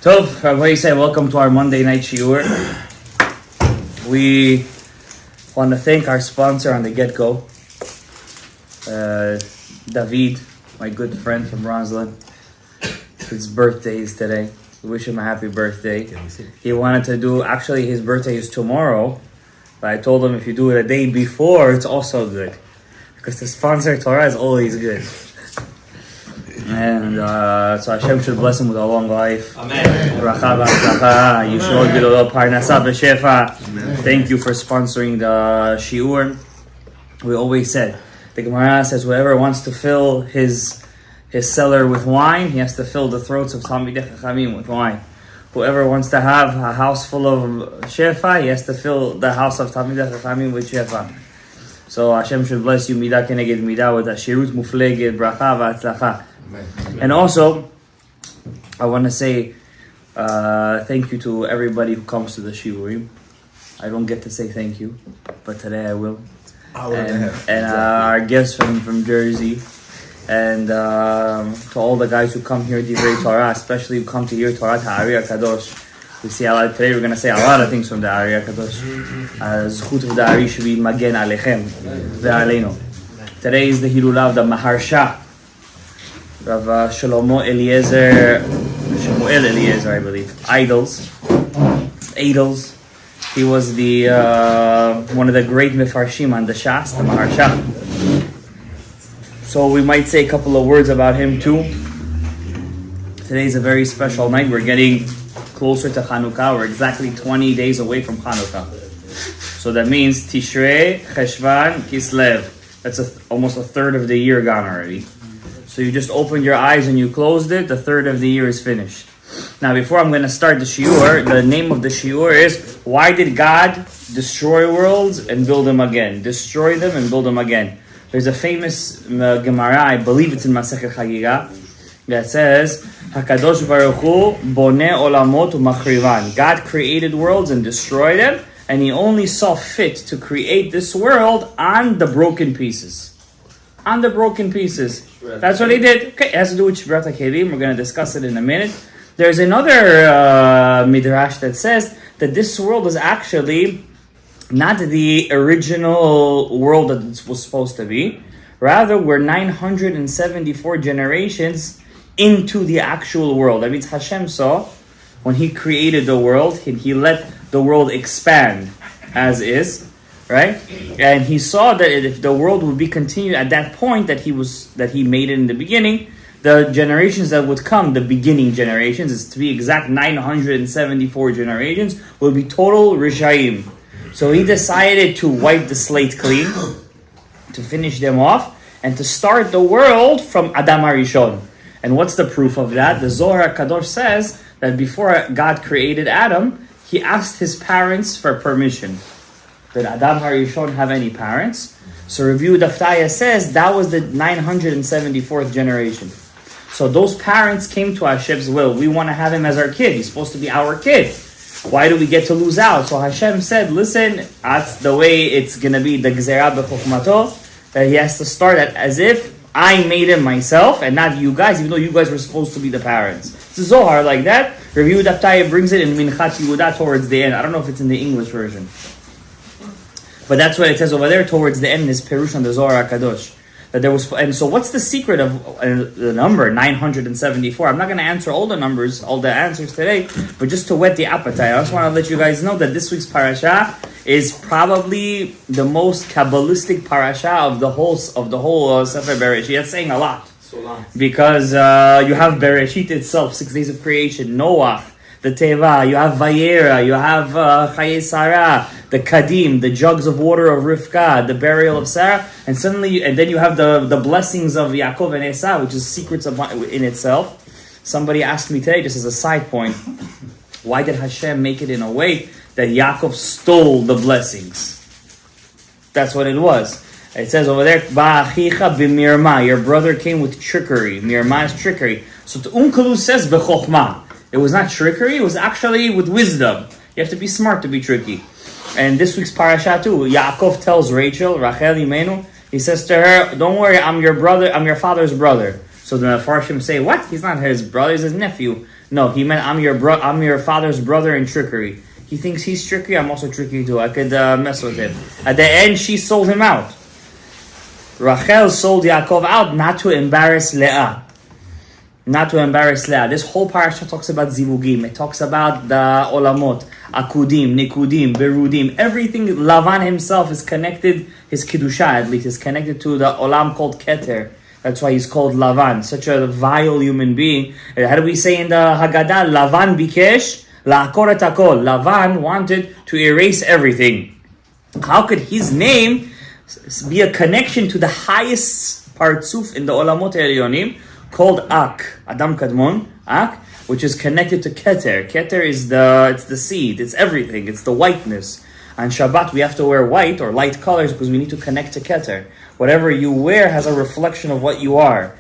Tov, what do you say? Welcome to our Monday night shiur. We want to thank our sponsor on the get-go, David, my good friend from Roslyn. His birthday is today. We wish him a happy birthday. He wanted to do, actually his birthday is tomorrow, but I told him if you do it a day before, it's also good. Because the sponsor Torah is always good. And so Hashem should bless him with a long life. Amen. Bracha v'atzlacha, yishod g'dolo, parnasa v'shefa. Thank you for sponsoring the shiur. We always said, the Gemara says whoever wants to fill his cellar with wine, he has to fill the throats of Talmidei Chachamim with wine. Whoever wants to have a house full of shefa, he has to fill the house of Talmidei Chachamim with shefa. So Hashem should bless you midah keneged midah with a shirut mufleged, bracha v'atzlacha. And also, I want to say thank you to everybody who comes to the shiurim. I don't get to say thank you, but today I will. And our guests from Jersey, and to all the guys who come here to Divrei Torah, especially who come to hear Torah Ha'ari HaKadosh. We see a lot today. We're going to say a lot of things from the Ari HaKadosh. Zchut of the Ari should be Magen Alechem ve'aleinu. Today is the Hilulah of the Maharsha, Rav Shalom Eliezer, Shemuel Eliezer, I believe. Idols. He was the one of the great Mefarshim on the Shas, the Maharsha. So we might say a couple of words about him too. Today is a very special night. We're getting closer to Chanukah. We're exactly 20 days away from Chanukah. So that means Tishrei, Cheshvan, Kislev. That's almost a third of the year gone already. So you just opened your eyes and you closed it, the third of the year is finished. Now before I'm going to start the shiur, the name of the shiur is, why did God destroy worlds and build them again? Destroy them and build them again. There's a famous Gemara, I believe it's in Masechet Chagiga, that says, HaKadosh Baruch Hu boneh olamot u'machrivan. God created worlds and destroyed them, and He only saw fit to create this world on the broken pieces. On the broken pieces. That's what He did. Okay, it has to do with Shibrat HaKelim. We're going to discuss it in a minute. There's another midrash that says that this world is actually not the original world that it was supposed to be. Rather, we're 974 generations into the actual world. That means Hashem saw, when He created the world, He let the world expand as is. Right, and He saw that if the world would be continued at that point that He made it in the beginning, the generations that would come, the beginning generations, is to be exact 974 generations, will be total Rishaim. So He decided to wipe the slate clean, to finish them off, and to start the world from Adam HaRishon. And what's the proof of that? The Zohar HaKadosh says that before God created Adam, He asked his parents for permission. Did Adam HaRishon have any parents? So Review Daftaya says that was the 974th generation. So those parents came to Hashem's will. We want to have him as our kid. He's supposed to be our kid. Why do we get to lose out? So Hashem said, listen, that's the way it's going to be, the Gzerah B'chokhmato, that he has to start as if I made him myself and not you guys, even though you guys were supposed to be the parents. It's a Zohar like that. Review Daftaya brings it in Minchat Yehuda towards the end. I don't know if it's in the English version. But that's what it says over there towards the end, is Perush on the Zohar HaKadosh. That there was, and so what's the secret of the number 974? I'm not going to answer all the numbers, all the answers today, but just to whet the appetite, I just want to let you guys know that this week's parasha is probably the most Kabbalistic parasha of the whole Sefer Bereshit. That's saying a lot. So long. Because you have Bereshit itself, 6 days of creation, Noach, the Teva, you have Vayera, you have Chaye Sarah, the Kadim, the jugs of water of Rivka, the burial of Sarah, and then you have the blessings of Yaakov and Esau, which is secrets in itself. Somebody asked me today, just as a side point, why did Hashem make it in a way that Yaakov stole the blessings? That's what it was. It says over there, Ba'achicha b'mirma, your brother came with trickery. Mirma is trickery. So Unkalu says b'chokhmah. It was not trickery, it was actually with wisdom. You have to be smart to be tricky. And this week's parasha too, Yaakov tells Rachel, Rachel Imenu, he says to her, don't worry, I'm your father's brother. So the Mefarshim say, what? He's not his brother, he's his nephew. No, he meant I'm your father's brother in trickery. He thinks he's tricky, I'm also tricky too. I could mess with him. At the end, she sold him out. Rachel sold Yaakov out not to embarrass Leah. Not to embarrass Leah. This whole parasha talks about zivugim. It talks about the olamot, akudim, nikudim, berudim. Everything Lavan himself is connected, his kedusha at least, is connected to the olam called Keter. That's why he's called Lavan, such a vile human being. How do we say in the Haggadah? Lavan bikesh la'akor et hakol. Lavan wanted to erase everything. How could his name be a connection to the highest partsuf in the olamot elyonim, called Ak, Adam Kadmon, Ak, which is connected to Keter. Keter is the seed, it's everything, it's the whiteness. On Shabbat we have to wear white or light colors because we need to connect to Keter. Whatever you wear has a reflection of what you are.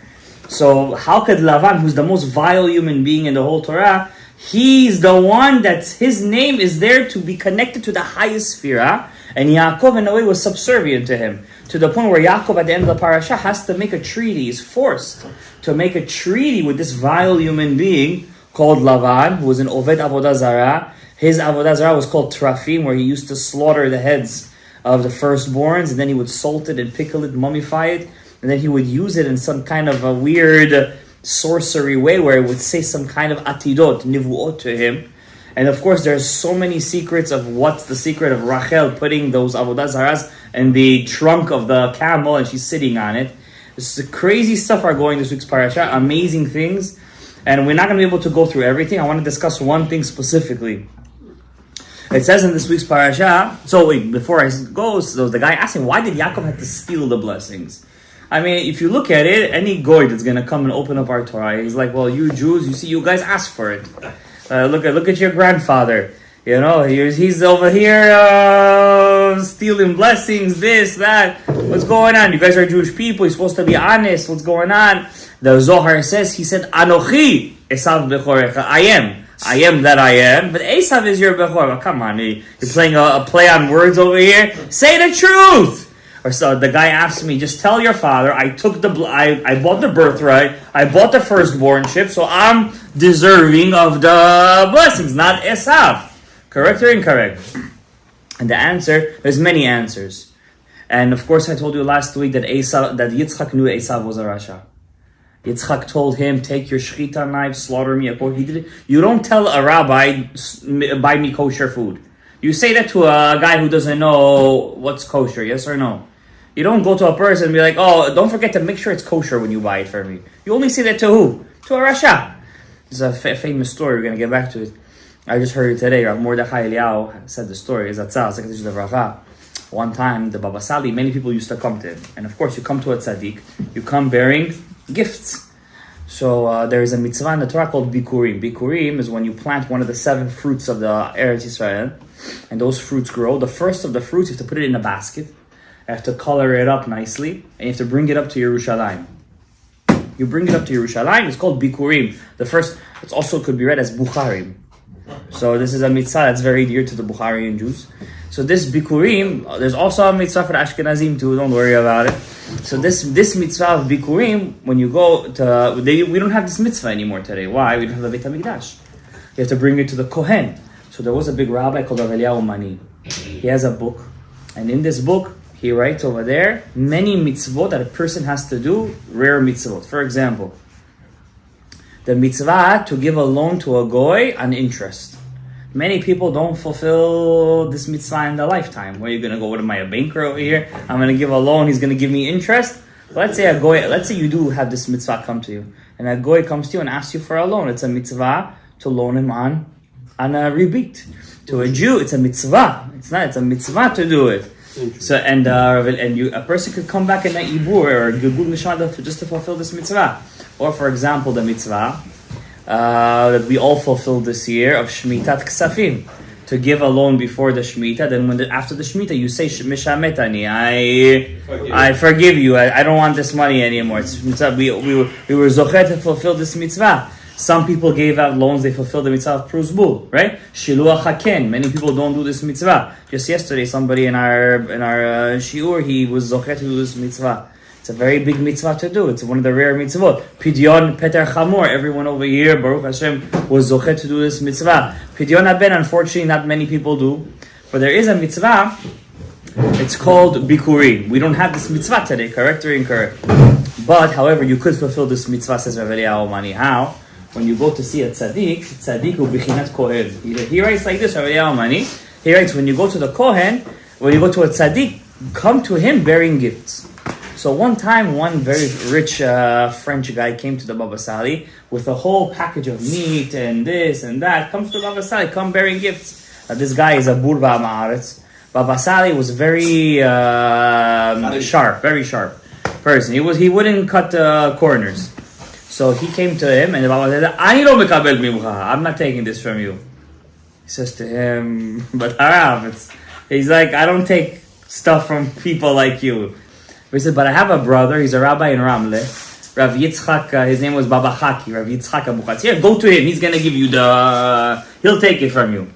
So how could Lavan, who's the most vile human being in the whole Torah, he's the one that his name is there to be connected to the highest sphere, and Yaakov in a way was subservient to him, to the point where Yaakov at the end of the parasha has to make a treaty, he's forced to make a treaty with this vile human being called Lavan, who was an Oved Avodah Zarah. His Avodah Zarah was called Trafim, where he used to slaughter the heads of the firstborns, and then he would salt it and pickle it, mummify it, and then he would use it in some kind of a weird sorcery way where it would say some kind of atidot, nivuot to him. And of course, there's so many secrets of what's the secret of Rachel putting those Avodah Zarahs in the trunk of the camel and she's sitting on it. This is crazy stuff are going this week's parasha, amazing things. And we're not going to be able to go through everything. I want to discuss one thing specifically. It says in this week's parasha, so wait, before I go, so the guy asked him, why did Yaakov have to steal the blessings? I mean, if you look at it, any goy that's going to come and open up our Torah, he's like, well, you Jews, you see, you guys asked for it. Look at your grandfather. You know, he's over here stealing blessings, this, that. What's going on? You guys are Jewish people. You're supposed to be honest. What's going on? The Zohar says, he said, Anochi Esav Bechorecha. I am that I am. But Esav is your Bechor. Come on, you're playing a play on words over here. Say the truth. Or so the guy asked me, just tell your father, I bought the birthright, I bought the firstbornship, so I'm deserving of the blessings, not Esav. Correct or incorrect? And the answer, there's many answers. And of course I told you last week that Yitzchak knew Esav was a Rasha. Yitzchak told him, take your shechita knife, slaughter me. He did it. You don't tell a rabbi, buy me kosher food. You say that to a guy who doesn't know what's kosher, yes or no? You don't go to a person and be like, oh, don't forget to make sure it's kosher when you buy it for me. You only say that to who? To a Rasha. It's a famous story, we're going to get back to it. I just heard it today. Rav Mordechai Eliyahu said the story. One time, the Baba Sali, many people used to come to him. And of course, you come to a tzaddik, you come bearing gifts. So there is a mitzvah in the Torah called Bikurim. Bikurim is when you plant one of the 7 fruits of the Eretz Yisrael, and those fruits grow. The first of the fruits, you have to put it in a basket. You have to color it up nicely, and you have to bring it up to Yerushalayim. You bring it up to Yerushalayim, it's called Bikurim. The first, it also could be read as Bukharim. So this is a mitzvah that's very dear to the Bukharian Jews. So this Bikurim, there's also a mitzvah for the Ashkenazim too, don't worry about it. So this mitzvah of Bikurim, when you go to, we don't have this mitzvah anymore today. Why? We don't have the Beit HaMikdash. You have to bring it to the Kohen. So there was a big rabbi called Rav Eliyahu Mani. He has a book. And in this book, he writes over there many mitzvot that a person has to do, rare mitzvot. For example, the mitzvah to give a loan to a goy on interest. Many people don't fulfill this mitzvah in their lifetime. Where are you going to go? What am I, a banker over here? I'm going to give a loan, he's going to give me interest. Let's say you do have this mitzvah come to you. And a goy comes to you and asks you for a loan. It's a mitzvah to loan him on a ribit. To a Jew, it's a mitzvah. It's a mitzvah to do it. So a person could come back in the ibur or gilgul nishma just to fulfill this mitzvah. Or for example, the mitzvah that we all fulfilled this year of shmitat ksafim, to give a loan before the shmita. Then after the shmita, you say mishametani, I forgive you. I don't want this money anymore. It's mitzvah. We were zocher to fulfill this mitzvah. Some people gave out loans, they fulfilled the mitzvah of prusbul, right? Shiluach haken. Many people don't do this mitzvah. Just yesterday, somebody in our shiur, he was zocher to do this mitzvah. It's a very big mitzvah to do. It's one of the rare mitzvot. Pidyon Peter Chamor. Everyone over here, Baruch Hashem, was zochet to do this mitzvah. Pidyon Haben, unfortunately, not many people do. But there is a mitzvah. It's called Bikurim. We don't have this mitzvah today, correct or incorrect? But, however, you could fulfill this mitzvah, says Rav Eliyahu Mani. How? When you go to see a tzaddik hu bichinat kohen. He writes like this, Rav Eliyahu Mani. He writes, when you go to the kohen, when you go to a tzaddik, come to him bearing gifts. So one time, one very rich French guy came to the Baba Sali with a whole package of meat and this and that. Comes to Baba Sali, come bearing gifts. This guy is a burba ma'aretz. Baba Sali was very sharp person. He wouldn't cut corners. So he came to him and the Baba said, I'm not taking this from you. He says to him, but Harav, he's like, I don't take stuff from people like you. He said, but I have a brother, he's a rabbi in Ramle, Rav Yitzchak, his name was Baba Chaki, Rav Yitzchak Abuchatz. Here, go to him, he's going to give you he'll take it from you.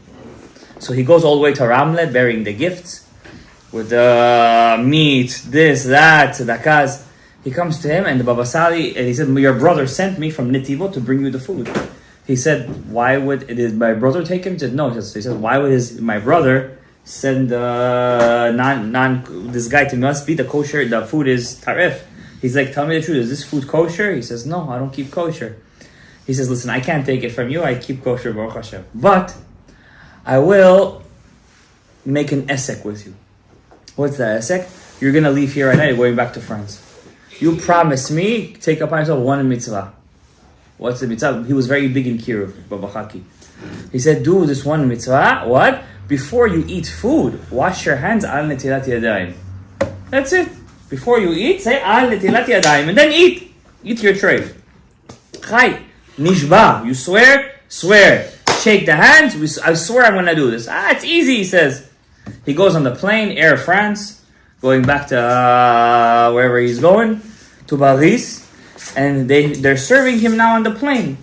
So he goes all the way to Ramle, bearing the gifts, with the meat, this, that, tzedakahs. He comes to him and the Baba Sali, and he said, your brother sent me from Nitivo to bring you the food. He said, why would my brother take him? He said, no. He said, why would my brother send this guy to me? Must be the kosher, the food is tarif. He's like, tell me the truth, is this food kosher? He says, no, I don't keep kosher. He says, listen, I can't take it from you, I keep kosher, Baruch Hashem. But I will make an esek with you. What's that esek? You're going to leave here right now, you're going back to France. You promise me, take upon yourself one mitzvah. What's the mitzvah? He was very big in Kiruv, Baba Chaki. He said, do this one mitzvah. What? Before you eat food, wash your hands al netilat yadayim. That's it. Before you eat, say al netilat yadayim, and then eat. Eat your treif. Chai, nishba. You swear? Swear. Shake the hands. I swear I'm going to do this. It's easy, he says. He goes on the plane, Air France, going back to wherever he's going, to Paris, and they're serving him now on the plane.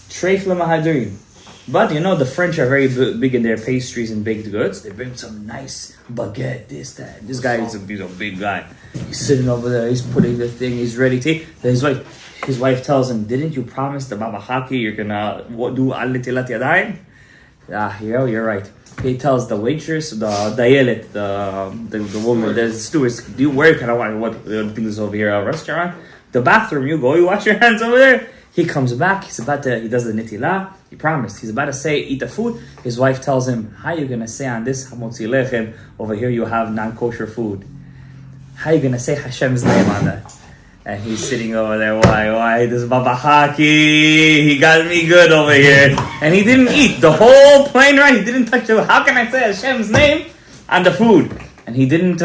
Treif l'mahadurim. But you know, the French are very big in their pastries and baked goods. They bring some nice baguette, this, that. This guy he's a big guy. He's sitting over there, he's putting the thing, he's ready to eat. His wife tells him, didn't you promise the Baba Chaki you're gonna do al netilat yadayim? You're right. He tells the waitress, the dayelet, the woman, the stewardess, where can I want what things over here, a restaurant? The bathroom, you go, you wash your hands over there. He comes back, he does the nitilah, he promised, he's about to say, eat the food. His wife tells him, how are you going to say on this hamotzi lechem, over here you have non-kosher food? How are you going to say Hashem's name on that? And he's sitting over there, why, this Baba Chaki, he got me good over here. And he didn't eat the whole plane ride, he didn't touch it. How can I say Hashem's name on the food? And he didn't,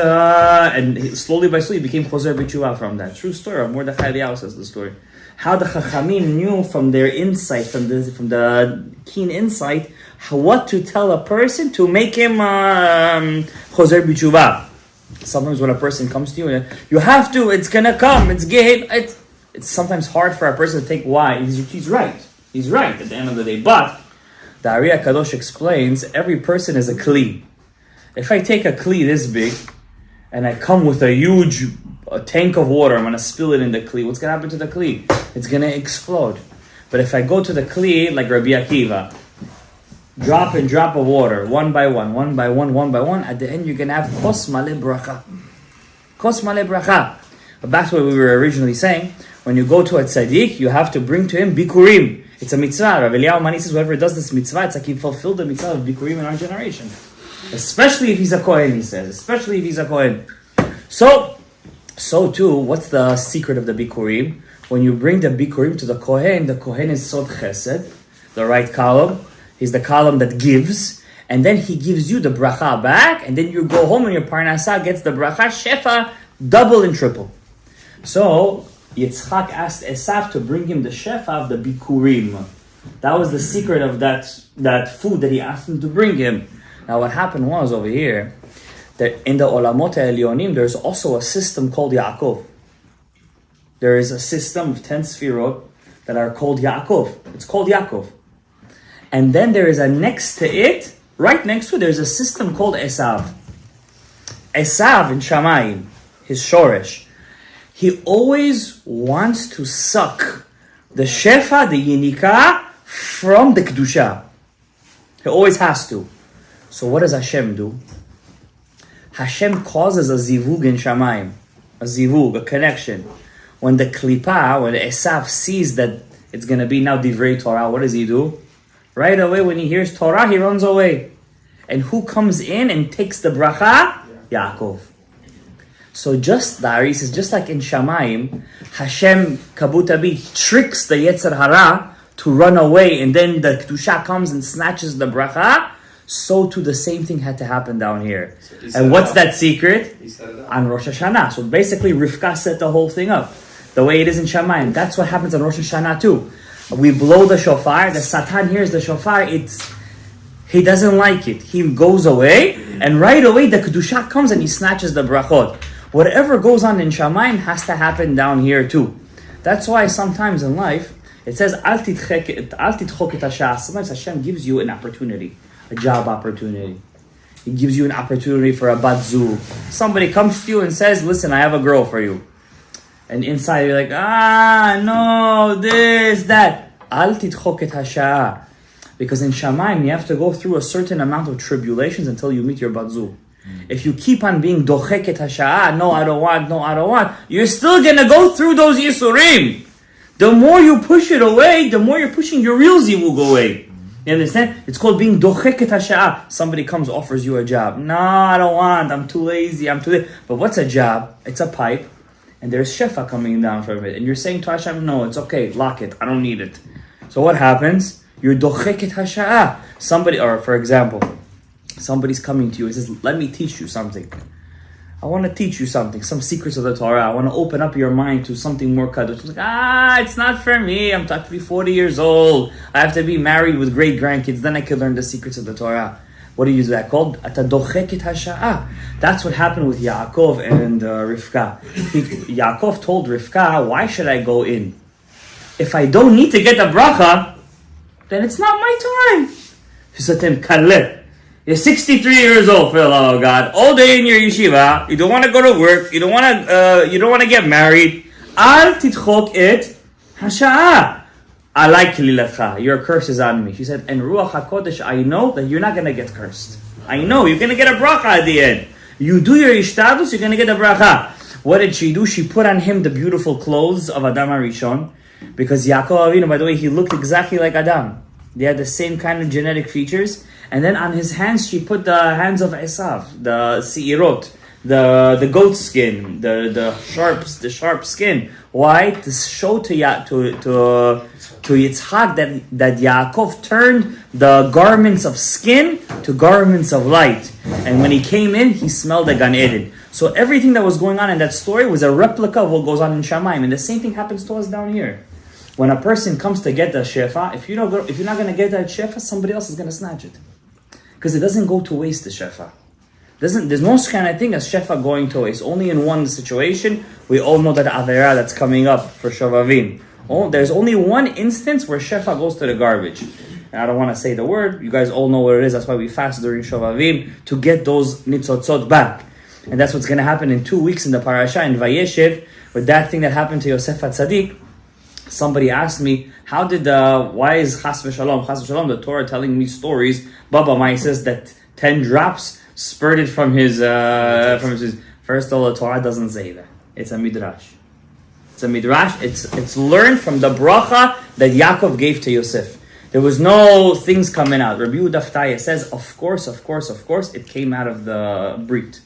slowly by slowly became Choser B'Tshuva from that. True story of Mordechai Eliyahu says the story. How the Chachamim knew from their insight, from the keen insight, what to tell a person to make him Choser B'Tshuva. Sometimes when a person comes to you, you have to, it's gonna come, it's gay. It's sometimes hard for a person to take why. He's right at the end of the day. But the Ari HaKadosh explains, every person is a kli. If I take a kli this big, and I come with a huge tank of water, I'm going to spill it in the kli, what's going to happen to the kli? It's going to explode. But if I go to the kli, like Rabbi Akiva, drop and drop of water, one by one, at the end you're going to have kos maleh bracha. Kos maleh bracha. But back to what we were originally saying, when you go to a tzaddik, you have to bring to him bikurim. It's a mitzvah. Rav Eliyahu Mani says, whoever does this mitzvah, it's like he fulfilled the mitzvah of bikurim in our generation. Especially if he's a Kohen, he says. Especially if he's a Kohen. So too, what's the secret of the Bikurim? When you bring the Bikurim to the Kohen is Sod Chesed, the right column. He's the column that gives. And then he gives you the bracha back. And then you go home and your Parnasah gets the bracha, Shefa, double and triple. So, Yitzchak asked Esav to bring him the Shefa of the Bikurim. That was the secret of that food that he asked him to bring him. Now what happened was over here, that in the Olamot Elyonim, there's also a system called Yaakov. There is a system of 10 Sfirot that are called Yaakov. It's called Yaakov. And then there is next to it, right next to it, there's a system called Esav. Esav in Shamayim, his Shoresh, he always wants to suck the shefa, the yinika, from the kedusha. He always has to. So what does Hashem do? Hashem causes a zivug in Shamayim, a zivug, a connection. When the klipa, when Esav sees that it's going to be now divrei Torah, what does he do? Right away when he hears Torah, he runs away. And who comes in and takes the bracha? Yaakov. So just the Ari says, just like in Shamayim, Hashem kabutabi tricks the Yetzer Hara to run away, and then the Kedusha comes and snatches the bracha, so too the same thing had to happen down here. So and what's that secret? On Rosh Hashanah. So basically Rivka set the whole thing up, the way it is in Shamayim. That's what happens on Rosh Hashanah too. We blow the shofar, the Satan hears the shofar, he doesn't like it. He goes away, and right away the Kedusha comes and he snatches the brachot. Whatever goes on in Shamayim has to happen down here too. That's why sometimes in life, it says, Al titchok et hashah. Sometimes Hashem gives you an opportunity, a job opportunity. He gives you an opportunity for a bat zug. Somebody comes to you and says, listen, I have a girl for you. And inside you're like, no, this, that. Al titchok et hashah. Because in Shamayim, you have to go through a certain amount of tribulations until you meet your bat zug. If you keep on being dochek et hashah, no, I don't want, you're still going to go through those yisurim. The more you push it away, the more you're pushing your real zivug away. You understand? It's called being dochek et hashah. Somebody comes, offers you a job. No, I don't want, I'm too lazy, But what's a job? It's a pipe, and there's shefa coming down from it. And you're saying to Hashem, no, it's okay, lock it, I don't need it. So what happens? You're dochek et hashah. Somebody, or for example, somebody's coming to you and says, let me teach you something. I want to teach you something, some secrets of the Torah. I want to open up your mind to something more kadosh. It's like, it's not for me. I'm about to be 40 years old. I have to be married with great grandkids. Then I can learn the secrets of the Torah. What do you use that called? That's what happened with Yaakov and Rivka. Yaakov told Rivka, why should I go in? If I don't need to get the bracha, then it's not my time. She said to him, Kaleh. You're 63 years old, for the love of God. All day in your yeshiva. You don't want to go to work. You don't want to get married. Al titchok et hasha'ah. I like kililatcha. Your curse is on me. She said, and Ruach HaKodesh, I know that you're not going to get cursed. I know. You're going to get a bracha at the end. You do your ishtadus, you're going to get a bracha. What did she do? She put on him the beautiful clothes of Adam HaRishon. Because Yaakov Avinu, by the way, he looked exactly like Adam. They had the same kind of genetic features. And then on his hands, she put the hands of Esav, the seirot, the goat skin, the sharp skin. Why? To show to Yitzchak that Yaakov turned the garments of skin to garments of light. And when he came in, he smelled the Gan Eden. So everything that was going on in that story was a replica of what goes on in Shamayim. And the same thing happens to us down here. When a person comes to get the shefa, if you're not going to get that shefa, somebody else is going to snatch it. Because it doesn't go to waste, the shefa. There's no kind of thing as shefa going to waste. Only in one situation, we all know that Avera that's coming up for Shovavim. There's only one instance where shefa goes to the garbage. And I don't want to say the word. You guys all know what it is. That's why we fast during Shovavim, to get those nitzotzot back. And that's what's going to happen in 2 weeks in the parasha in Vayeshev, with that thing that happened to Yosef HaTzadik. Somebody asked me, why is Chas v'Shalom, the Torah telling me stories? Baba Mai says that 10 drops spurted from his. First of all, the Torah doesn't say that. It's a midrash. It's learned from the bracha that Yaakov gave to Yosef. There was no things coming out. Rabbi Yehuda Ftaya says, of course, it came out of the brit.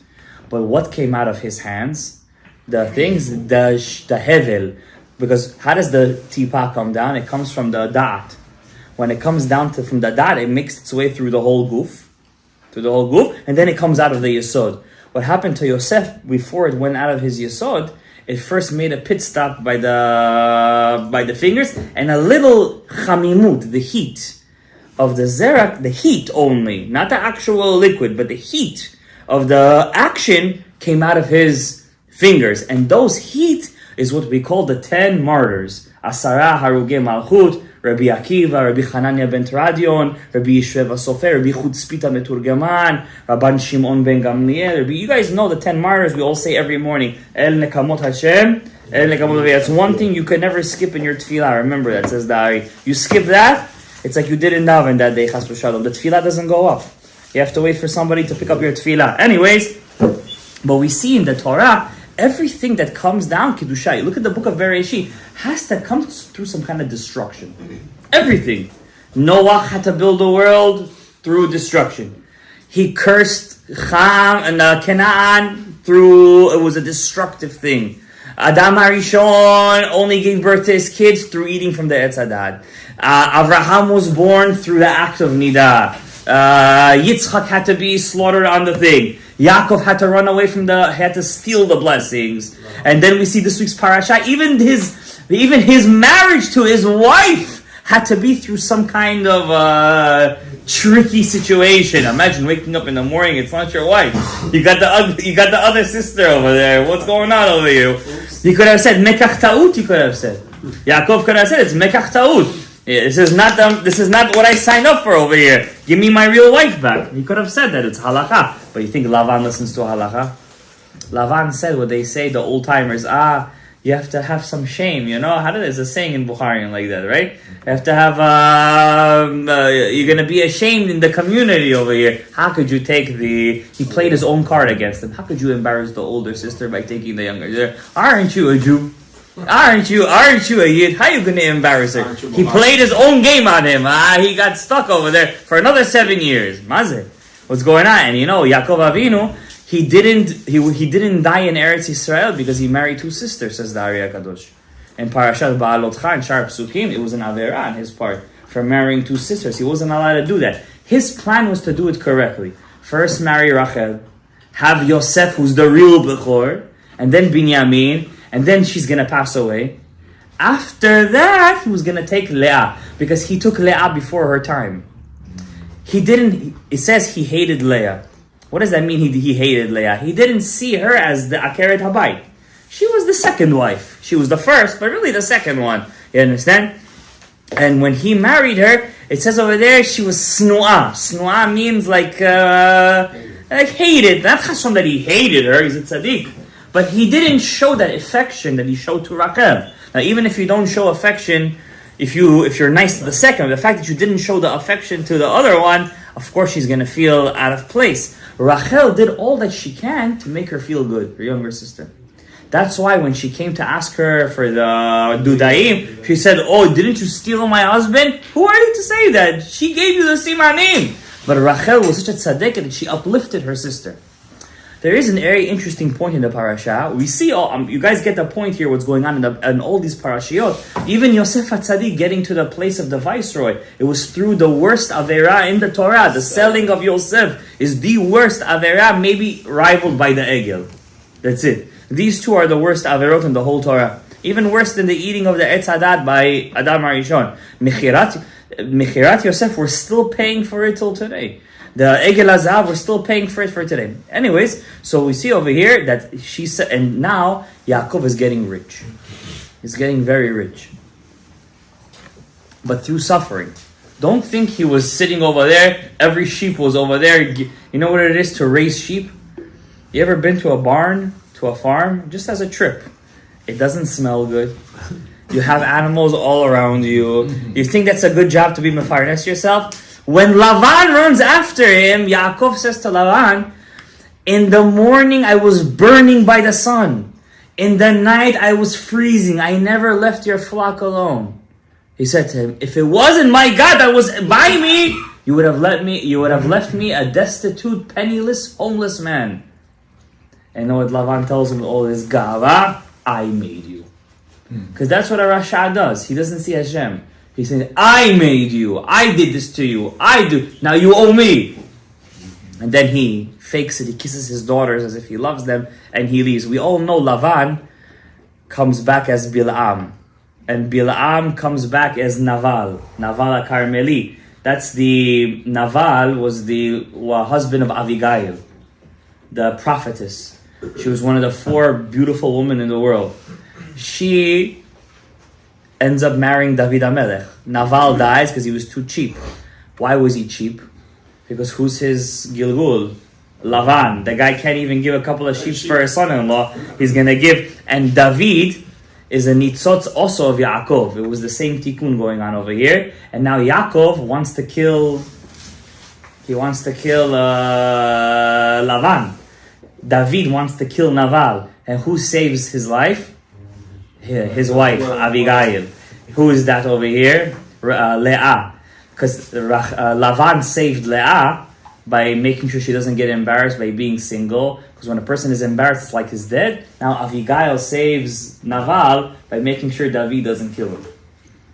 But what came out of his hands? The things, the hevel. Because how does the tipa come down? It comes from the da'at. When it comes down from the da'at, it makes its way through the whole goof, and then it comes out of the yesod. What happened to Yosef before it went out of his yesod? It first made a pit stop by the fingers, and a little chamimut, the heat of the zerak, the heat only, not the actual liquid, but the heat of the action came out of his fingers, and those heat is what we call the 10 martyrs. Asara Haruge Malchut, Rabbi Akiva, Rabbi Hanania ben Tradion, Rabbi Yishveva Sofer, Rabbi Chutzpita Meturgaman, Rabban Shimon ben Gamliel. You guys know the 10 martyrs we all say every morning. El Nekamot Hashem, It's one thing you could never skip in your tefillah. Remember that, says the Ari. You skip that, it's like you didn't daven that day, chas v'shalom. The tefillah doesn't go up. You have to wait for somebody to pick up your tefillah. Anyways, but we see in the Torah, everything that comes down, Kiddusha, you look at the book of Bereshit, has to come through some kind of destruction. Everything. Noah had to build the world through destruction. He cursed Ham and Canaan through, it was a destructive thing. Adam HaRishon only gave birth to his kids through eating from the Etz Hadat. Avraham was born through the act of Nidah. Yitzchak had to be slaughtered on the thing. Yaakov had to run away had to steal the blessings. And then we see this week's parasha, even his marriage to his wife had to be through some kind of tricky situation. Imagine waking up in the morning, it's not your wife. You got the other sister over there. What's going on over here? You could have said mekach ta'ut. You could have said. Yaakov could have said it's mekach ta'ut. This is not what I signed up for over here. Give me my real wife back. He could have said that it's halakha. But you think Lavan listens to halakha? Lavan said what they say, the old timers. You have to have some shame, there's a saying in Bukharian like that, right? You have to have, you're going to be ashamed in the community over here. How could you he played his own card against them. How could you embarrass the older sister by taking the younger sister? Aren't you a Jew? Aren't you a Yid? How are you going to embarrass her? He played his own game on him. He got stuck over there for another 7 years. Mazeh. What's going on? And Yaakov Avinu, he didn't die in Eretz Yisrael because he married 2 sisters, says the Ari HaKadosh. In Parashat Ba'alotcha and Shar Psukim, it was an Avera on his part for marrying 2 sisters. He wasn't allowed to do that. His plan was to do it correctly. First marry Rachel, have Yosef, who's the real Bechor, and then Binyamin, and then she's going to pass away. After that, he was going to take Leah, because he took Leah before her time. It says he hated Leah. What does that mean he hated Leah? He didn't see her as the Akeret Habayit. She was the second wife. She was the first, but really the second one. You understand? And when he married her, it says over there she was Snu'ah. Snu'ah means like hated. Not Hashem that he hated her, he's a tzaddik. But he didn't show that affection that he showed to Rachel. Now even if you don't show affection, if you're nice to the second, the fact that you didn't show the affection to the other one, of course she's going to feel out of place. Rachel did all that she can to make her feel good, her younger sister. That's why when she came to ask her for the Dudaim, she said, didn't you steal my husband? Who are you to say that? She gave you the Simanim. But Rachel was such a tzaddik that she uplifted her sister. There is an very interesting point in the parasha. We see, you guys get the point here, what's going on in all these parashiot. Even Yosef HaTzadik getting to the place of the viceroy, it was through the worst Avera in the Torah. The selling of Yosef is the worst Avera, maybe rivaled by the Egel. That's it. These 2 are the worst Averot in the whole Torah. Even worse than the eating of the Etz Hadat by Adam HaRishon. Mechirat Yosef, we're still paying for it till today. The Egel HaZahav, we're still paying for it for today. Anyways, so we see over here that she said, and now Yaakov is getting rich. He's getting very rich. But through suffering. Don't think he was sitting over there, every sheep was over there. You know what it is to raise sheep? You ever been to a barn, to a farm? Just as a trip. It doesn't smell good. You have animals all around you. You think that's a good job to be mefarnes yourself? When Lavan runs after him, Yaakov says to Lavan, in the morning I was burning by the sun. In the night I was freezing. I never left your flock alone. He said to him, if it wasn't my God that was by me, you would have left me a destitute, penniless, homeless man. And know what Lavan tells him with all his gava? I made you. Because that's what a Rasha does. He doesn't see Hashem. He says, I made you. I did this to you. I do. Now you owe me. And then he fakes it. He kisses his daughters as if he loves them. And he leaves. We all know Lavan comes back as Bil'am. And Bil'am comes back as Naval. Naval Carmeli. That's the... Naval was the husband of Abigail, the prophetess. She was one of the 4 beautiful women in the world. She ends up marrying David HaMelech. Naval dies because he was too cheap. Why was he cheap? Because who's his Gilgul? Lavan. The guy can't even give a couple of sheep for his son-in-law. He's going to give. And David is a nitzotz also of Yaakov. It was the same tikkun going on over here. And now Yaakov wants to kill Lavan. David wants to kill Naval. And who saves his life? His wife, Abigail. Who is that over here? Leah. Because Lavan saved Leah by making sure she doesn't get embarrassed by being single. Because when a person is embarrassed, it's like he's dead. Now Abigail saves Naval by making sure David doesn't kill him.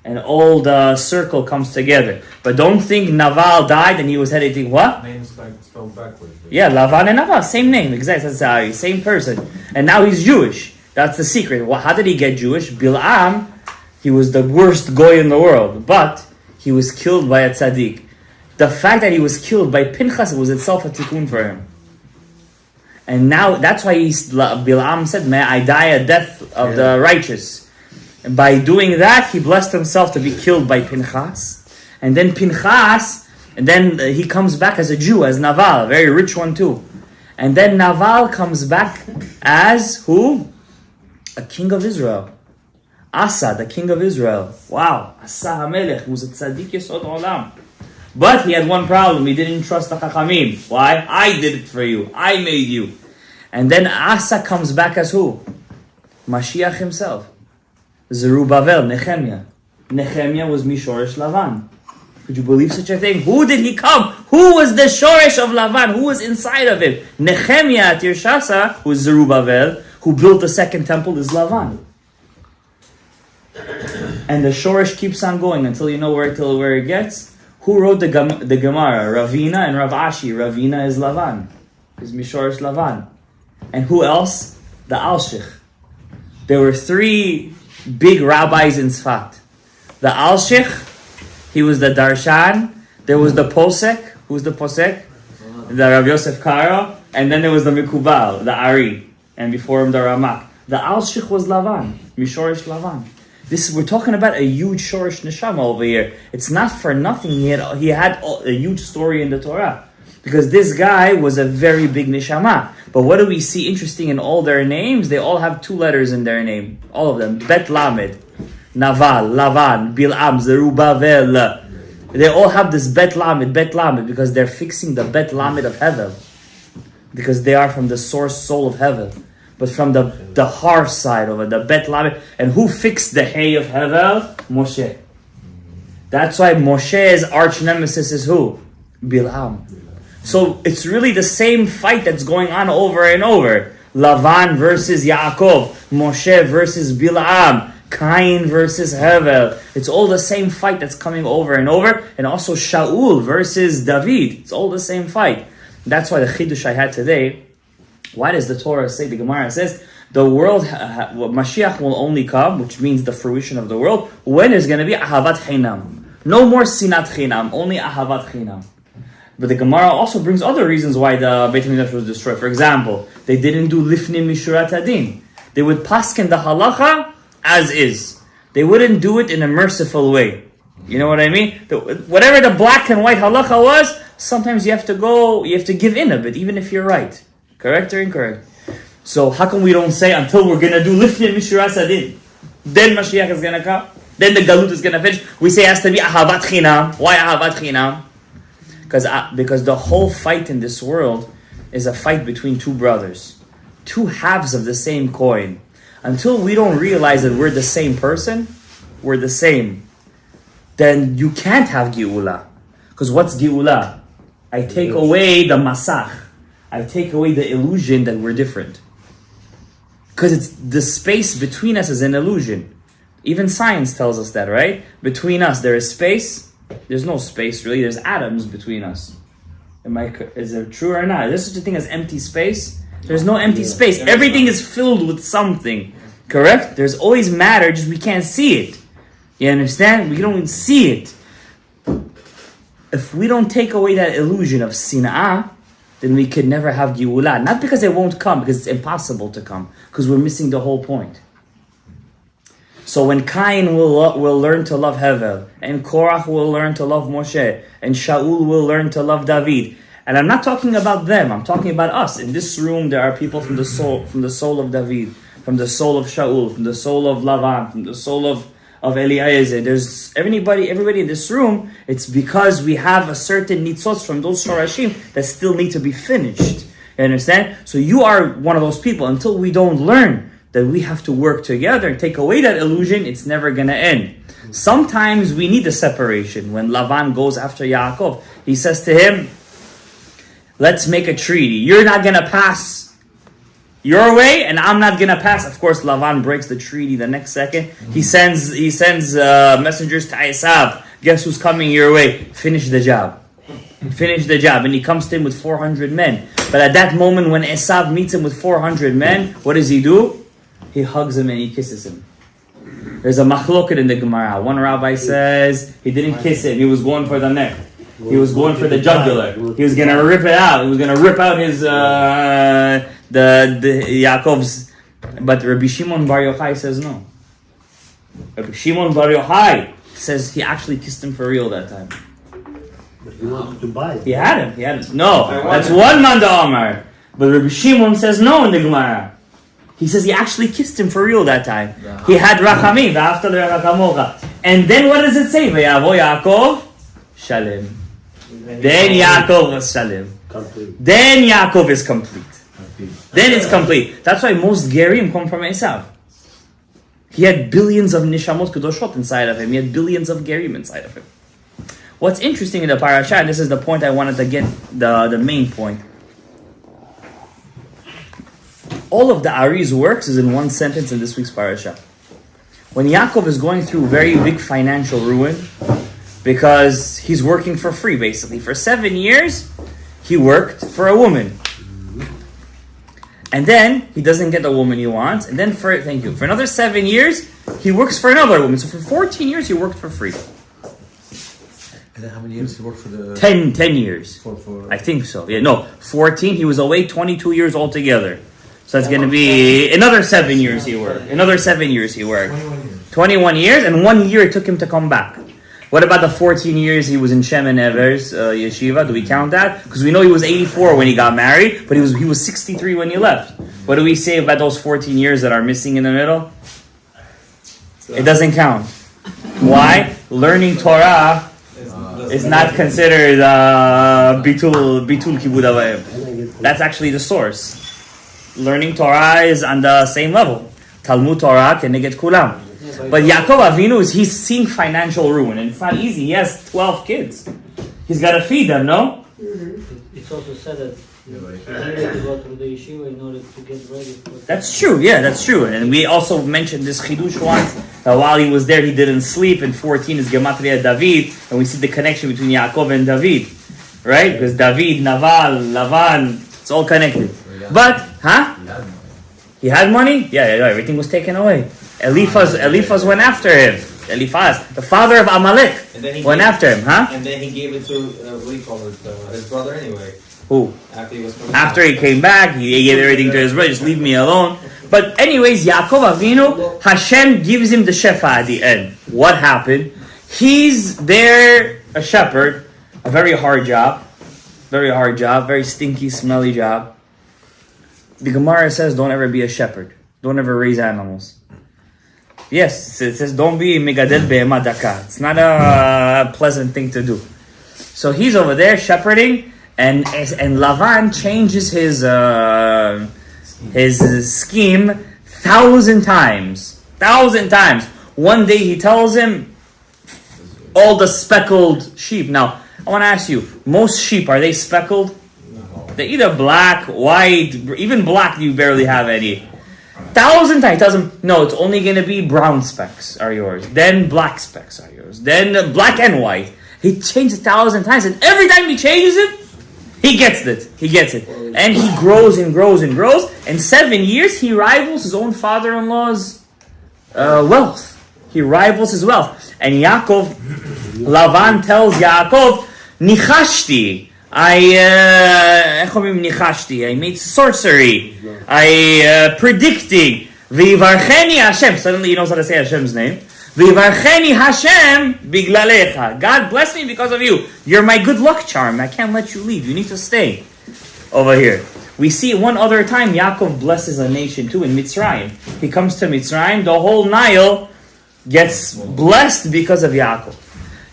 And all the circle comes together. But don't think Naval died and he was headed to what? Name's spelled backwards. Yeah, Lavan and Naval, same name, exactly. That's same person. And now he's Jewish. That's the secret. Well, how did he get Jewish? Bil'am, he was the worst goy in the world, but he was killed by a tzaddik. The fact that he was killed by Pinchas was itself a tikkun for him. And now, that's why Bil'am said, may I die a death of the righteous. And by doing that, he blessed himself to be killed by Pinchas. And then he comes back as a Jew, as Naval, a very rich one too. And then Naval comes back as who? A king of Israel. Asa, the king of Israel. Wow. Asa HaMelech, who was a tzaddik yesod olam. But he had one problem. He didn't trust the Chachamim. Why? I did it for you. I made you. And then Asa comes back as who? Mashiach himself. Zerubbabel, Nehemiah. Nehemiah was Mishorish Lavan. Could you believe such a thing? Who did he come? Who was the Shoresh of Lavan? Who was inside of him? Nehemiah at Yershasa, who was Zerubbabel, who built the second temple, is Lavan. And the Shoresh keeps on going until you know where it gets. Who wrote the Gemara? Ravina and Rav Ashi. Ravina is Lavan. Is Mishorish Lavan. And who else? The Alshich. There were three big rabbis in Sfat. The Alshich, he was the Darshan. There was the Posek. Who's the Posek? The Rav Yosef Karo. And then there was the Mikubal, the Ari. And before him the Ramak. The Alshich was Lavan. Mishorish Lavan. We're talking about a huge Shorish Neshama over here. It's not for nothing he had a huge story in the Torah. Because this guy was a very big Neshama. But what do we see interesting in all their names? They all have two letters in their name. All of them. Bet Lamed. Naval, Lavan, Bil'am, Zerubbabel. They all have this Bet Lamed, because they're fixing the Bet Lamed of Hevel. Because they are from the source soul of Hevel. But from the Har side of it, the Bet Lamed. And who fixed the Hay of Hevel? Moshe. That's why Moshe's arch nemesis is who? Bil'am. So it's really the same fight that's going on over and over. Lavan versus Yaakov. Moshe versus Bil'am. Cain versus Hevel. It's all the same fight that's coming over and over. And also Shaul versus David. It's all the same fight. That's why the Chidush I had today, why does the Torah say, the Gemara says, the world, Mashiach will only come, which means the fruition of the world, when there's going to be Ahavat Chinam. No more Sinat Chinam, only Ahavat Chinam. But the Gemara also brings other reasons why the Beit HaMikdash was destroyed. For example, they didn't do Lifnim Mishurat Hadin. They would paskin the halacha as is. They wouldn't do it in a merciful way. You know what I mean? Whatever the black and white halacha was, sometimes you have to give in a bit, even if you're right. Correct or incorrect? So how come we don't say until we're going to do Lifnim Mishurat Hadin, then Mashiach is going to come, then the Galut is going to finish? We say it has to be Ahavat Chinam. Why Ahavat Chinam? Because the whole fight in this world is a fight between two brothers. Two halves of the same coin. Until we don't realize that we're the same person, we're the same, then you can't have Geula. Because what's Geula? I take away the masach. I take away the illusion that we're different. Because it's the space between us is an illusion. Even science tells us that, right? Between us, there is space. There's no space, really. There's atoms between us. Is it true or not? Is there such a thing as empty space? There's no empty space. Everything is filled with something. Correct? There's always matter, just we can't see it. You understand? We don't see it. If we don't take away that illusion of sin'ah, then we could never have Geula. Not because it won't come, because it's impossible to come. Because we're missing the whole point. So when Cain will learn to love Hevel, and Korach will learn to love Moshe, and Shaul will learn to love David, and I'm not talking about them, I'm talking about us. In this room, there are people from the soul of David. from the soul of Shaul, from the soul of Lavan, from the soul of Eliezer. There's everybody in this room. It's because we have a certain nitzos from those shorashim that still need to be finished. You understand? So you are one of those people. Until we don't learn that we have to work together and take away that illusion, it's never going to end. Sometimes we need the separation. When Lavan goes after Yaakov, he says to him, let's make a treaty. You're not going to pass your way, and I'm not going to pass. Of course, Lavan breaks the treaty the next second. He sends messengers to Esav. Guess who's coming your way? Finish the job. Finish the job. And he comes to him with 400 men. But at that moment, when Esav meets him with 400 men, what does he do? He hugs him and he kisses him. There's a machloket in the Gemara. One rabbi says he didn't kiss him. He was going for the neck. He was going for the jugular. He was going to rip it out. He was going to rip out his the Yaakov's. But Rabbi Shimon Bar Yochai says no. Rabbi Shimon Bar Yochai says he actually kissed him for real that time. But he wanted to buy it. He had him. No, that's one man to Omar. But Rabbi Shimon says no in the Gemara. He says he actually kissed him for real that time. He had rachamim, v'afta l'rakamocha. And then what does it say? V'yavo Yaakov Shalem. Then Yaakov was Shalem. Then Yaakov is complete. Then it's complete. That's why most Gerim come from Esav. He had billions of Nishamot Kedoshot inside of him. He had billions of Gerim inside of him. What's interesting in the parasha, and this is the point I wanted to get, the main point. All of the Ari's works is in one sentence in this week's parasha. When Yaakov is going through very big financial ruin, because he's working for free, basically. For 7 years, he worked for a woman. And then, he doesn't get the woman he wants. And then, for another 7 years, he works for another woman. So for 14 years, he worked for free. And then how many years he worked for the... 10 years. I think so. 14. He was away 22 years altogether. So it's going to be another 7 years he worked. 21 years. And 1 year it took him to come back. What about the 14 years he was in Shem and Ever's yeshiva? Do we count that? Because we know he was 84 when he got married, but he was 63 when he left. What do we say about those 14 years that are missing in the middle? It doesn't count. Why? Learning Torah is not considered bitul kibud avayim. That's actually the source. Learning Torah is on the same level. Talmud Torah keneged kulam. But Yaakov Avinu, he's seeing financial ruin, and it's not easy. He has 12 kids. He's got to feed them, no? It's also said that he needed to go through the yeshiva in order to get ready for... That's true, that's true. And we also mentioned this chidush once. While he was there, he didn't sleep. And 14 is Gematria David. And we see the connection between Yaakov and David. Right? Because David, Naval, Lavan, it's all connected. But, he had money? Yeah, everything was taken away. Eliphaz went after him. Eliphaz, the father of Amalek, went after him, And then he gave it to, his brother anyway. Who? After he came back, he gave everything to his brother, just leave me alone. But anyways, Yaakov Avinu, Hashem gives him the shefa at the end. What happened? He's there, a shepherd, a very hard job, very stinky, smelly job. The Gemara says, don't ever be a shepherd. Don't ever raise animals. Yes, it says, don't be megadel be'ema daka. It's not a pleasant thing to do. So he's over there shepherding, and Lavan changes his scheme 1,000 times. 1,000 times. One day he tells him, all the speckled sheep. Now, I want to ask you, most sheep, are they speckled? They're either black, white, even black you barely have any. 1,000 times. He tells him, no, it's only going to be brown specks are yours. Then black specks are yours. Then black and white. He changed 1,000 times, and every time he changes it, he gets it. And he grows and grows and grows. In 7 years, he rivals his own father-in-law's wealth. He rivals his wealth. And Lavan tells Yaakov, Nichashti. I made sorcery. I predicting. V'yivarcheni Hashem. Suddenly he knows how to say Hashem's name. V'yivarcheni Hashem biglalecha. God bless me because of you. You're my good luck charm. I can't let you leave. You need to stay over here. We see one other time Yaakov blesses a nation too in Mitzrayim. He comes to Mitzrayim, the whole Nile gets blessed because of Yaakov.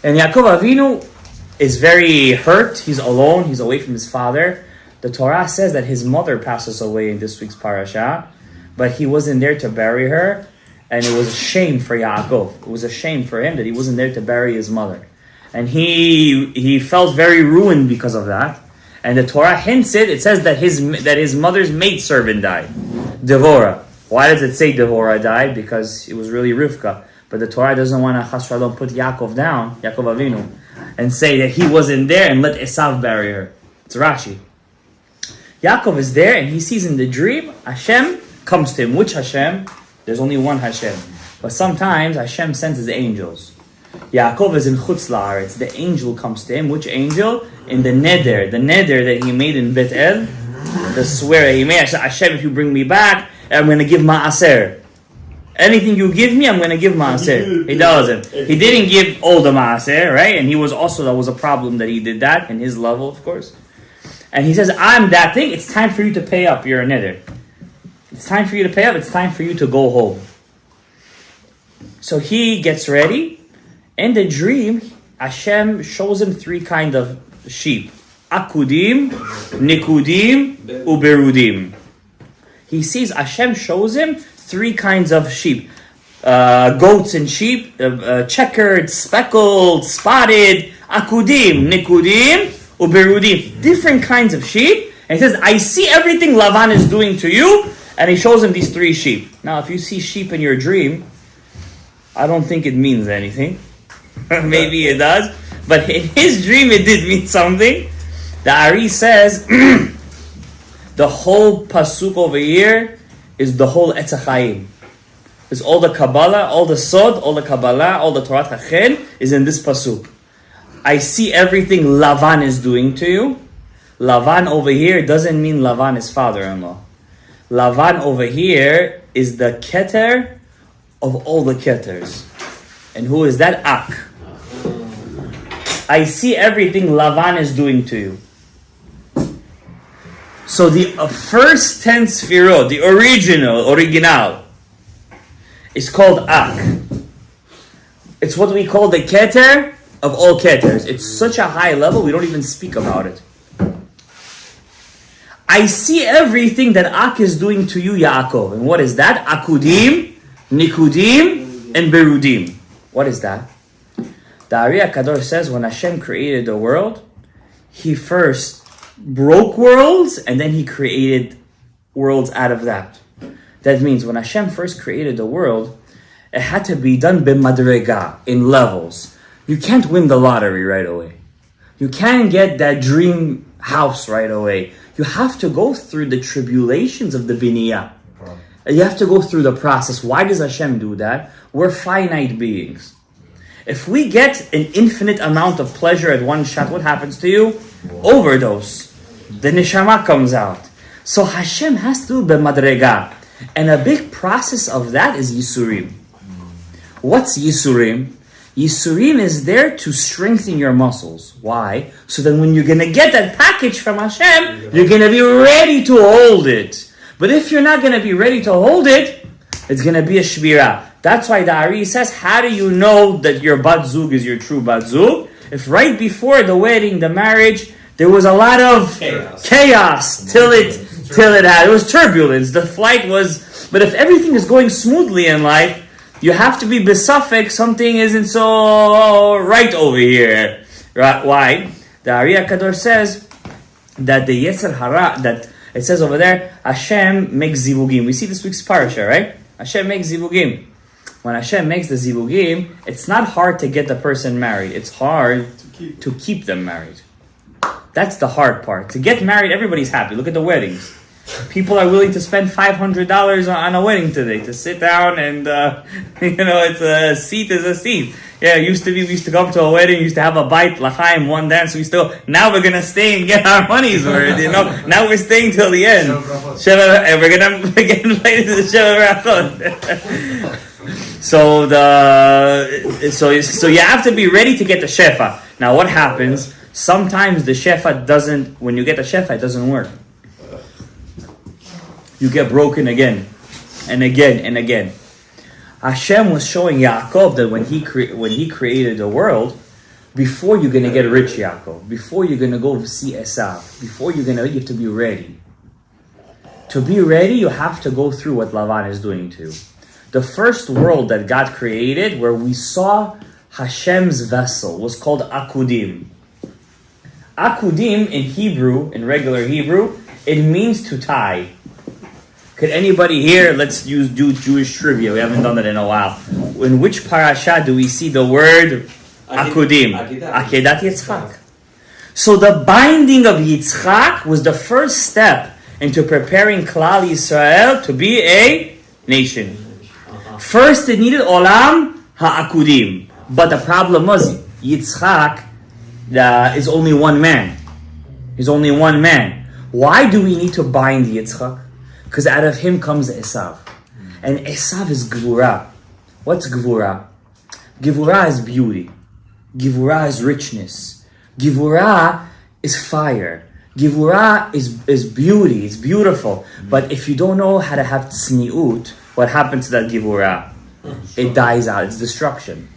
And Yaakov Avinu is very hurt. He's alone. He's away from his father. The Torah says that his mother passes away in this week's parasha, but he wasn't there to bury her. And it was a shame for Yaakov. It was a shame for him that he wasn't there to bury his mother. And he felt very ruined because of that. And the Torah hints it. It says that his mother's maidservant died, Devorah. Why does it say Devorah died? Because it was really Rivka. But the Torah doesn't want to Chas Shalom put Yaakov down, Yaakov Avinu, and say that he wasn't there and let Esav bury her. It's Rashi. Yaakov is there and he sees in the dream Hashem comes to him. Which Hashem? There's only one Hashem. But sometimes Hashem sends his angels. Yaakov is in Chutz La'aretz. The angel comes to him. Which angel? In the neder. The neder that he made in Bet El. The swear that he made. Hashem, if you bring me back, I'm going to give ma'aser. Anything you give me, I'm going to give ma'aser. He doesn't. He didn't give all the ma'aser, right? And that was a problem that he did that in his level, of course. And he says, I'm that thing. It's time for you to pay up. You're a neder. It's time for you to pay up. It's time for you to go home. So he gets ready. In the dream, Hashem shows him three kinds of sheep. Akudim, Nikudim, Uberudim. He sees Hashem shows him three kinds of sheep. Goats and sheep, checkered, speckled, spotted, Akudim, Nikudim, Uberudim. Different kinds of sheep. And he says, I see everything Lavan is doing to you. And he shows him these three sheep. Now, if you see sheep in your dream, I don't think it means anything. Maybe it does. But in his dream, it did mean something. The Ari says, the whole pasuk over here is the whole Etz HaChaim. It's all the Kabbalah, all the Sod, all the Kabbalah, all the Torah Hachen is in this pasuk. I see everything Lavan is doing to you. Lavan over here doesn't mean Lavan is father-in-law. Lavan over here is the keter of all the keters. And who is that? Ak. I see everything Lavan is doing to you. So the first 10 sfirot, the original, is called Ak. It's what we call the keter of all keters. It's such a high level, we don't even speak about it. I see everything that Ak is doing to you, Yaakov. And what is that? Akudim, Nikudim, and Berudim. What is that? The Ari HaKadosh says when Hashem created the world, He first broke worlds and then He created worlds out of that. That means when Hashem first created the world, it had to be done b'madrega, in levels. You can't win the lottery right away. You can't get that dream house right away. You have to go through the tribulations of the biniyah. You have to go through the process. Why does Hashem do that? We're finite beings. If we get an infinite amount of pleasure at one shot, what happens to you? Overdose. The neshama comes out. So Hashem has to do b'madrega. And a big process of that is Yisurim. What's Yisurim? Yisurim is there to strengthen your muscles. Why? So that when you're going to get that package from Hashem, you're going to be ready to hold it. But if you're not going to be ready to hold it, it's going to be a shbira. That's why the Ari says, how do you know that your bat zug is your true bat zug? If right before the wedding, the marriage, there was a lot of chaos till it had. It was turbulence. The flight was... But if everything is going smoothly in life, you have to be besuffic, something isn't so right over here. Right? Why? The Ari HaKadosh says that the Yetzer Hara, that it says over there, Hashem makes zivugim. We see this week's parasha, right? Hashem makes zivugim. When Hashem makes the zivugim, it's not hard to get the person married. It's hard to keep them married. That's the hard part. To get married, everybody's happy. Look at the weddings. People are willing to spend $500 on a wedding today to sit down and, it's a seat is a seat. Yeah, we used to come to a wedding, we used to have a bite, l'chaim, one dance, now we're going to stay and get our money's worth, Now we're staying till the end. And we're going to get invited to the Sheva Brachot. So you have to be ready to get the shefa. Now what happens? Sometimes the shefa doesn't, when you get the shefa, it doesn't work. you get broken again and again and again. Hashem was showing Yaakov that when he created the world, before you're going to get rich, Yaakov, before you're going to go see Esav, you have to be ready. To be ready, you have to go through what Lavan is doing to you. The first world that God created, where we saw Hashem's vessel, was called Akudim. Akudim in Hebrew, in regular Hebrew, it means to tie. Could anybody here, let's do Jewish trivia, we haven't done that in a while. In which parasha do we see the word Akudim? Akedat Yitzchak. So the binding of Yitzchak was the first step into preparing Klal Yisrael to be a nation. First it needed Olam HaAkudim. But the problem was Yitzchak is only one man. He's only one man. Why do we need to bind Yitzchak? Because out of him comes Esav. And Esav is Gevurah. What's Gevurah? Gevurah is beauty. Gevurah is richness. Gevurah is fire. Gevurah is beauty. It's beautiful. But if you don't know how to have tzniut, what happens to that Gevurah? It dies out. It's destruction.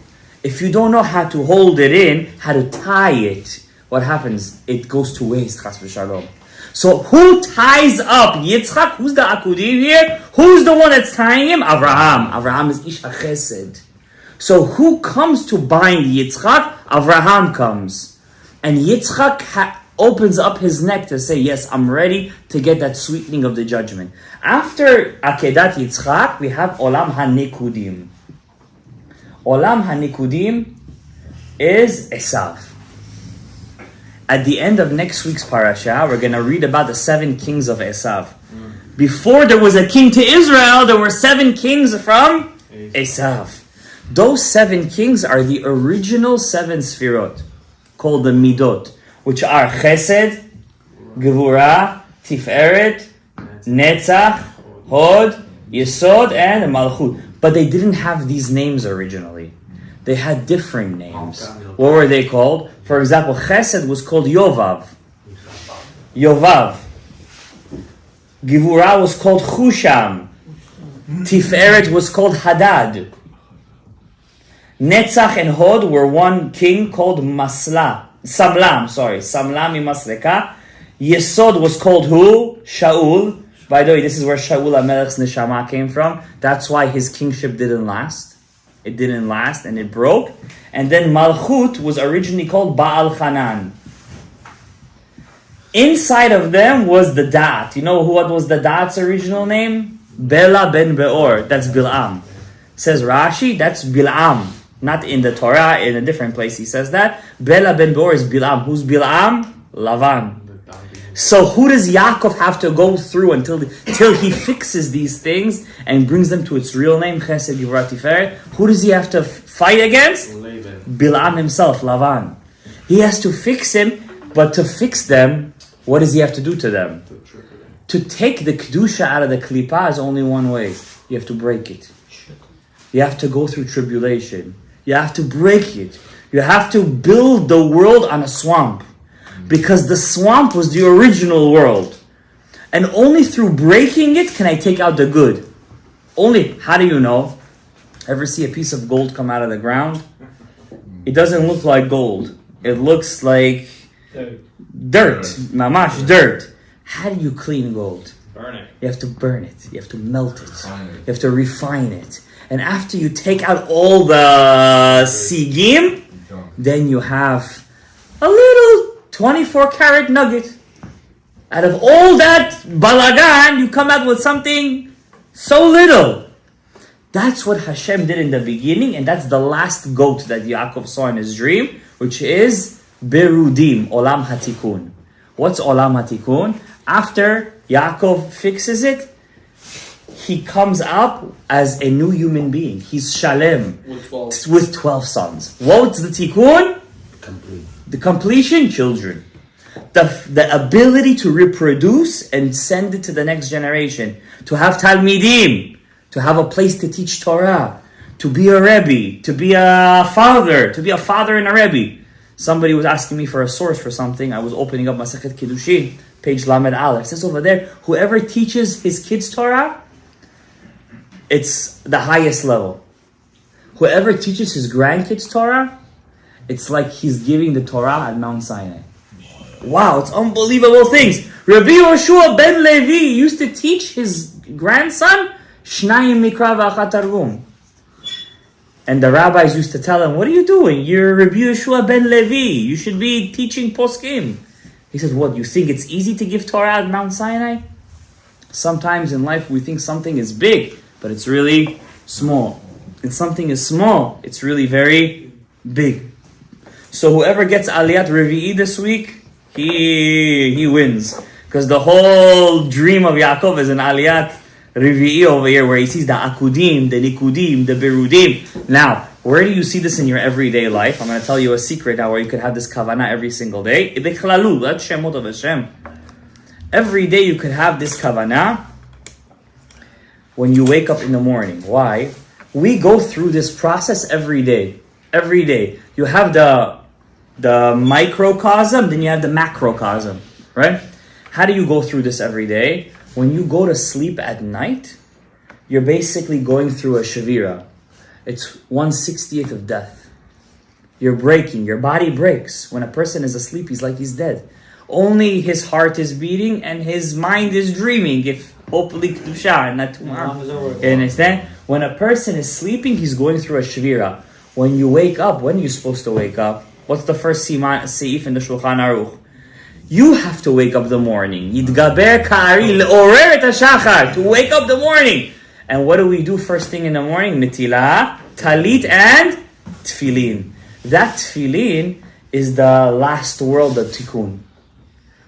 If you don't know how to hold it in, how to tie it, what happens? It goes to waste, chas v'shalom. So who ties up Yitzchak? Who's the Akudim here? Who's the one that's tying him? Avraham. Avraham is Ish HaChesed. So who comes to bind Yitzchak? Avraham comes. And Yitzchak opens up his neck to say, yes, I'm ready to get that sweetening of the judgment. After Akedat Yitzchak, we have Olam HaNikudim. Olam HaNikudim is Esav. At the end of next week's parasha, we're going to read about the 7 kings of Esav. Before there was a king to Israel, there were 7 kings from Esav. Those 7 kings are the original 7 sfirot, called the Midot, which are Chesed, Gevurah, Tiferet, Netzach, Hod, Yesod, and Malchut. But they didn't have these names originally. They had different names. What were they called? For example, Chesed was called Yovav. Yovav. Gevurah was called Chusham. Tiferet was called Hadad. Netzach and Hod were one king called Samlam Masleka. Yesod was called who? Shaul. By the way, this is where Shaul HaMelech's neshama came from. That's why his kingship didn't last. It didn't last and it broke. And then Malchut was originally called Baal Hanan. Inside of them was the Da'at. You know what was the Da'at's original name? Bela ben Beor. That's Bil'am. Says Rashi, that's Bil'am. Not in the Torah, in a different place he says that. Bela ben Beor is Bil'am. Who's Bil'am? Lavan. So who does Yaakov have to go through until he fixes these things and brings them to its real name, Chesed, Gevurah, Tiferet? Who does he have to fight against? Bil'am himself, Lavan. He has to fix him, but to fix them, what does he have to do to them? To take the Kedusha out of the Klippa is only one way. You have to break it. You have to go through tribulation. You have to break it. You have to build the world on a swamp. Because the swamp was the original world. And only through breaking it can I take out the good. Only, how do you know? Ever see a piece of gold come out of the ground? It doesn't look like gold. It looks like dirt. Mamash, dirt. How do you clean gold? Burn it. You have to burn it. You have to melt it. You have to refine it. And after you take out all the sigim, then you have a little 24 karat nugget. Out of all that balagan, you come out with something so little. That's what Hashem did in the beginning, and that's the last goat that Yaakov saw in his dream, which is Berudim, Olam HaTikun. What's Olam HaTikun? After Yaakov fixes it, he comes up as a new human being. He's Shalem with 12 sons. What's the Tikkun? Complete. The completion, children. The ability to reproduce and send it to the next generation. To have Talmidim. To have a place to teach Torah. To be a Rebbe. To be a father. To be a father and a Rebbe. Somebody was asking me for a source for something. I was opening up Masechet Kiddushin. page Lamed Aleph. It says over there, whoever teaches his kids Torah, it's the highest level. Whoever teaches his grandkids Torah, it's like he's giving the Torah at Mount Sinai. Wow, it's unbelievable things. Rabbi Yoshua ben Levi used to teach his grandson Shnayim Mikra v'Achat Targum. And the rabbis used to tell him, what are you doing? You're Rabbi Yoshua ben Levi. You should be teaching poskim. He says, what, you think it's easy to give Torah at Mount Sinai? Sometimes in life we think something is big, but it's really small. And something is small, it's really very big. So whoever gets Aliyat Revi'i this week, he wins. Because the whole dream of Yaakov is an Aliyat Revi'i over here, where he sees the Akudim, the Nikudim, the Berudim. Now, where do you see this in your everyday life? I'm going to tell you a secret now where you could have this kavanah every single day. That's Shemot of Hashem. Every day you could have this kavanah when you wake up in the morning. Why? We go through this process every day. Every day. You have the microcosm, then you have the macrocosm, right? How do you go through this every day? When you go to sleep at night, you're basically going through a shavira. It's 1/60th of death. You're breaking, your body breaks. When a person is asleep, he's like he's dead. Only his heart is beating and his mind is dreaming, if hopefully kedusha and not tomorrow. You understand? When a person is sleeping, he's going through a shavira. When you wake up, when are you supposed to wake up? What's the first seif in the Shulchan Aruch? You have to wake up the morning. Yidgaber ka'ari le'orer et hashachar. To wake up the morning. And what do we do first thing in the morning? Netilah, talit, and tefillin. That tefillin is the last world of tikkun.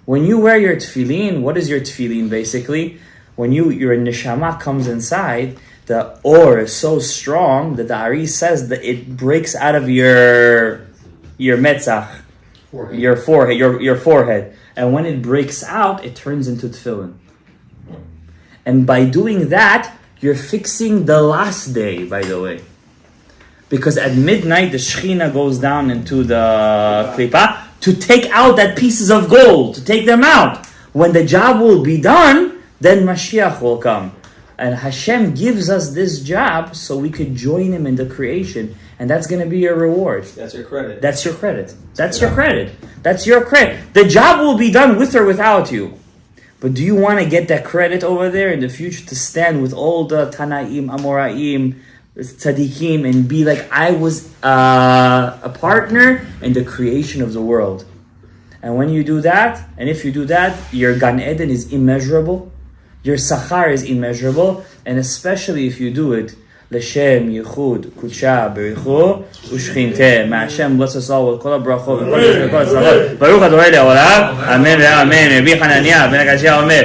When you wear your tefillin, what is your tefillin basically? When your neshama comes inside, the or is so strong that the Ari says that it breaks out of your metzach, your forehead. And when it breaks out, it turns into tefillin. And by doing that, you're fixing the last day, by the way. Because at midnight, the Shechina goes down into the klipa to take out that pieces of gold, to take them out. When the job will be done, then Mashiach will come. And Hashem gives us this job so we could join Him in the creation. And that's going to be your reward. That's your credit. That's your credit. That's your credit. That's your credit. The job will be done with or without you. But do you want to get that credit over there in the future to stand with all the Tanaim, Amoraim, Tzadikim, and be like, I was a partner in the creation of the world. And when you do that, and if you do that, your Gan Eden is immeasurable. Your Sachar is immeasurable. And especially if you do it, L'Shem, Yichud, Kudsha, Berichu, Ushchinte. May Hashem bless us all with Kol HaBrachot, Baruch Adonai Le'olam, Amen, Amen. Rabbi Hananiah, Ben Akashia Omer.